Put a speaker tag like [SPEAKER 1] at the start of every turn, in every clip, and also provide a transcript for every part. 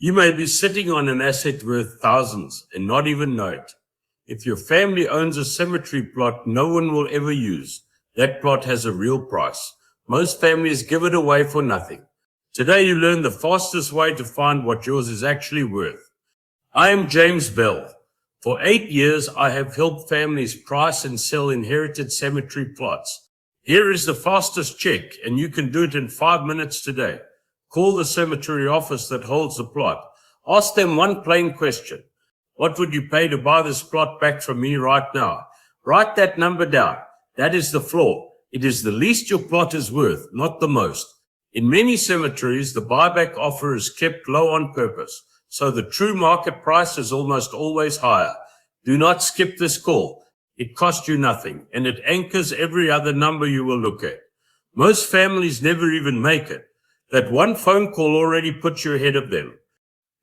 [SPEAKER 1] You may be sitting on an asset worth thousands and not even know it. If your family owns a cemetery plot no one will ever use, that plot has a real price. Most families give it away for nothing. Today you learn the fastest way to find what yours is actually worth. I am James Bell. For 8 years, I have helped families price and sell inherited cemetery plots. Here is the fastest check, and you can do it in 5 minutes today. Call the cemetery office that holds the plot. Ask them one plain question. What would you pay to buy this plot back from me right now? Write that number down. That is the floor. It is the least your plot is worth, not the most. In many cemeteries, the buyback offer is kept low on purpose, so the true market price is almost always higher. Do not skip this call. It costs you nothing, and it anchors every other number you will look at. Most families never even make it. That one phone call already puts you ahead of them.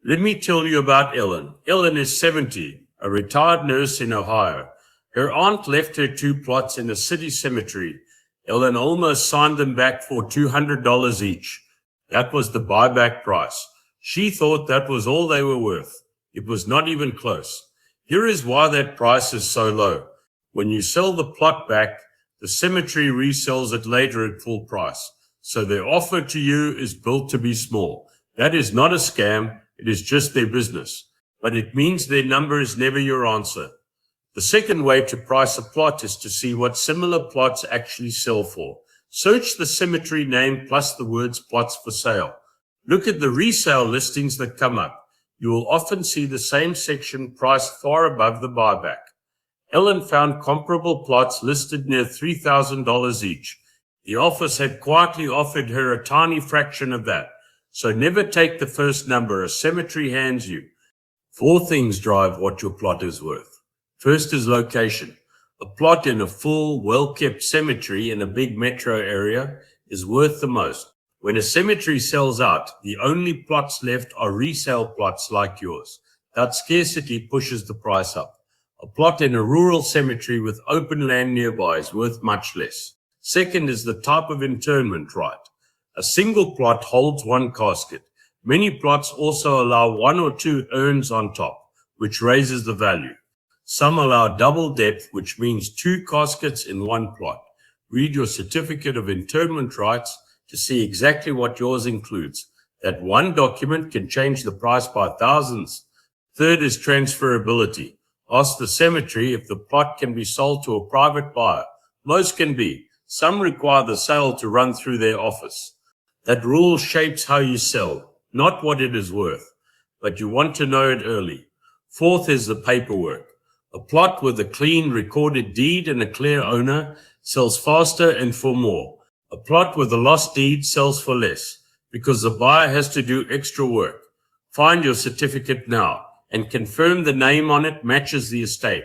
[SPEAKER 1] Let me tell you about Ellen. Ellen is 70, a retired nurse in Ohio. Her aunt left her 2 plots in a city cemetery. Ellen almost signed them back for $200 each. That was the buyback price. She thought that was all they were worth. It was not even close. Here is why that price is so low. When you sell the plot back, the cemetery resells it later at full price. So their offer to you is built to be small. That is not a scam. It is just their business. But it means their number is never your answer. The second way to price a plot is to see what similar plots actually sell for. Search the cemetery name plus the words plots for sale. Look at the resale listings that come up. You will often see the same section priced far above the buyback. Ellen found comparable plots listed near $3,000 each. The office had quietly offered her a tiny fraction of that. So never take the first number a cemetery hands you. 4 things drive what your plot is worth. First is location. A plot in a full, well-kept cemetery in a big metro area is worth the most. When a cemetery sells out, the only plots left are resale plots like yours. That scarcity pushes the price up. A plot in a rural cemetery with open land nearby is worth much less. Second is the type of interment right. A single plot holds 1 casket. Many plots also allow 1 or 2 urns on top, which raises the value. Some allow double depth, which means 2 caskets in 1 plot. Read your certificate of interment rights to see exactly what yours includes. That one document can change the price by thousands. Third is transferability. Ask the cemetery if the plot can be sold to a private buyer. Most can be. Some require the sale to run through their office. That rule shapes how you sell, not what it is worth, but you want to know it early. Fourth is the paperwork. A plot with a clean recorded deed and a clear owner sells faster and for more. A plot with a lost deed sells for less because the buyer has to do extra work. Find your certificate now and confirm the name on it matches the estate.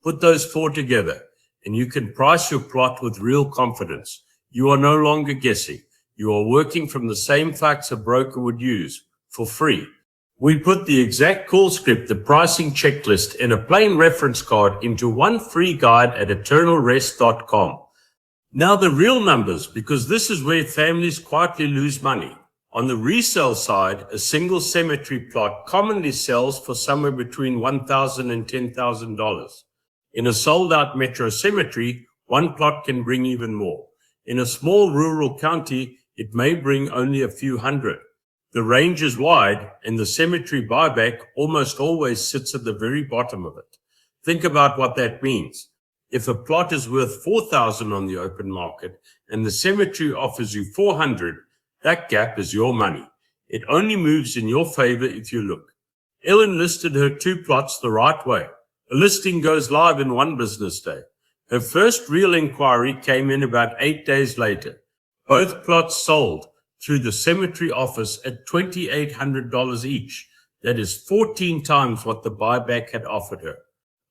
[SPEAKER 1] Put those 4 together and you can price your plot with real confidence. You are no longer guessing. You are working from the same facts a broker would use for free. We put the exact call script, the pricing checklist, and a plain reference card into one free guide at eternalrest.com. Now the real numbers, because this is where families quietly lose money. On the resale side, a single cemetery plot commonly sells for somewhere between $1,000 and $10,000. In a sold-out metro cemetery, 1 plot can bring even more. In a small rural county, it may bring only a few hundred. The range is wide, and the cemetery buyback almost always sits at the very bottom of it. Think about what that means. If a plot is worth $4,000 on the open market and the cemetery offers you $400, that gap is your money. It only moves in your favor if you look. Ellen listed her 2 plots the right way. A listing goes live in 1 business day. Her first real inquiry came in about 8 days later. Both plots sold through the cemetery office at $2,800 each. That is 14 times what the buyback had offered her.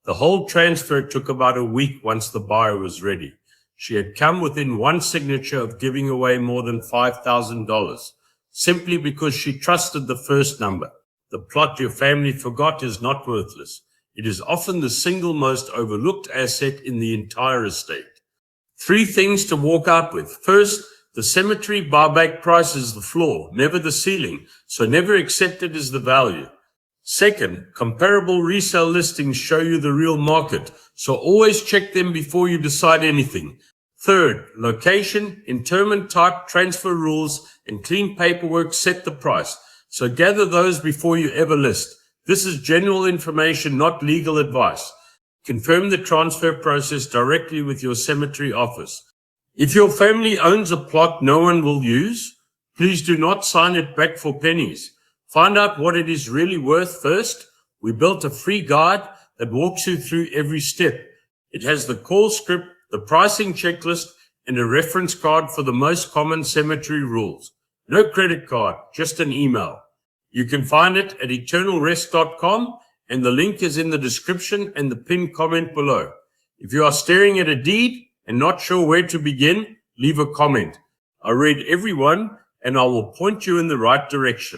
[SPEAKER 1] The whole transfer took about a week once the buyer was ready. She had come within 1 signature of giving away more than $5,000, simply because she trusted the first number. The plot your family forgot is not worthless. It is often the single most overlooked asset in the entire estate. 3 things to walk out with. First, The cemetery buyback price is the floor, never the ceiling, so never accept it as the value. Second, comparable resale listings show you the real market, so always check them before you decide anything. Third, location, interment type, transfer rules, and clean paperwork set the price, so gather those before you ever list. This is general information, not legal advice. Confirm the transfer process directly with your cemetery office. If your family owns a plot no one will use, please do not sign it back for pennies. Find out what it is really worth first. We built a free guide that walks you through every step. It has the call script, the pricing checklist, and a reference card for the most common cemetery rules. No credit card, just an email. You can find it at eternalrest.com, and the link is in the description and the pinned comment below. If you are staring at a deed and not sure where to begin, leave a comment. I read every one, and I will point you in the right direction.